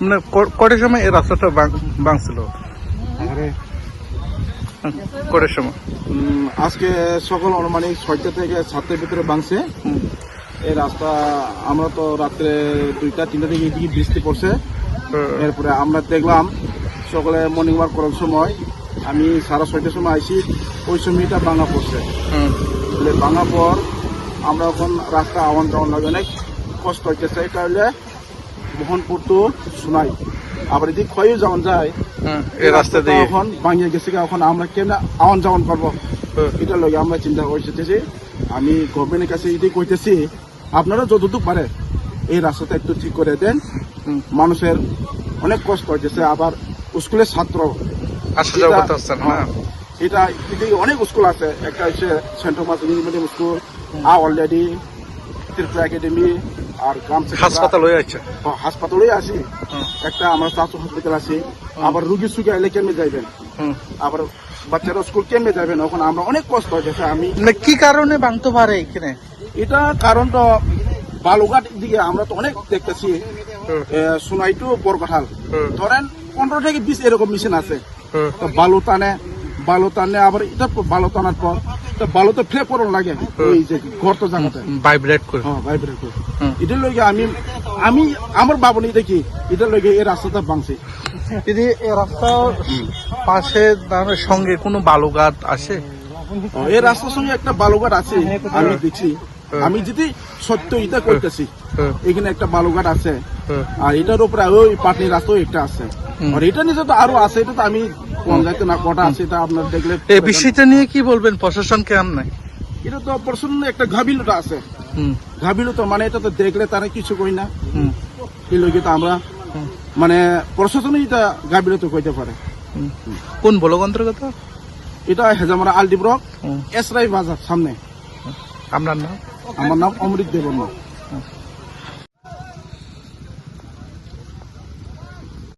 মানে কটার সময় এই রাস্তাটা ভাঙছিল? কটার সময়? আজকে সকাল অনুমানিক 6টা থেকে 7টার ভিতরে ভাঙছে এই রাস্তা। আমরা তো রাত্রে 2টা-3টা থেকে এদিকে বৃষ্টি পড়ছে। এরপরে আমরা দেখলাম সকালে মর্নিং ওয়াক করার সময় আমি 6:30টার সময় আইসি, ওই সময়টা ভাঙা পড়ছে। ভাঙা পর আমরা এখন রাস্তা আওয়ান যাওয়ান লাগে অনেক কষ্ট হইতেছে। এটা হলে মোহনপুর টু সোনাই, আবার এদিক ক্ষয়ও যাওয়ান যায় এই রাস্তা দিয়ে। এখন ভাঙিয়ে গেছে, এখন আমরা কেন আওয়ান যাওয়ান করবো, এটা লগে আমরা চিন্তা করতেছি। আমি গভর্নমেন্টের কাছে এটাই কইতেছি, আপনারা যতটুকু পারে এই রাস্তাটা একটু ঠিক করে দেন। মানুষের অনেক কষ্ট হইতেছে, আবার স্কুলের ছাত্র এটা অনেক স্কুল আছে। একটা হচ্ছে Saint Thomas English medium school, already Tripura Academy, আর হাসপাতালে আছি। একটা আমার স্বাস্থ্য হসপিটাল আছে। আবার রুগী সুগী এলে কেমনে যাইবেন, আবার বাচ্চারা স্কুল কেমনে যাবেন, এখন আমরা অনেক কষ্ট হয়েছে। আমি কি কারণে ভাঙতে পারে এখানে? এটা কারণ তো বালুঘাট দিকে আমরা তো অনেক দেখতেছি, সোনাই টু বরকাঠাল ধরেন 15 থেকে 20 এরকম মেশিন আছে। তো বালু টানে আবার এটা বালু টানার পর বালু তো ফ্লে করন লাগে, ওই যে গর্ত জায়গাতে ভাইব্রেট করে। ভাইব্রেট করে। এটার লগে আমি আমার বাবনি দেখি এটার লগে এই রাস্তাটা ভাঙছে। যদি এই রাস্তার পাশে সঙ্গে কোনো বালুঘাট আছে? এই রাস্তার সঙ্গে একটা বালুঘাট আছে, আমি দেখছি। আমি যদি সত্য এটা করতেছি, এখানে একটা বালুঘাট আছে, আর এটার উপরে ওই পাটনি রাস্তাও একটা আছে, আর এটা নিচে তো আরো আছে। এটা তো আমি কোন যাইতে না কটা আছে, এটা আপনার দেখলে। এই বিষয়টা নিয়ে কি বলবেন প্রশাসনকে? নাই এটা তো প্রশাসন একটা ঘাবিলতা আছে, ঘাবিলতা মানে এটা তো দেখলে তারা কিছু কই না। এই লোকে তো আমরা মানে প্রশাসনই এটা ঘাবিলতা কইতে পারে। কোন ব্লক অন্তর্গত এটা? হেজামারা আলডি ব্লক, এসরাই বাজার সামনে। আপনার নাম? আমার নাম অমৃত দেববর্মা।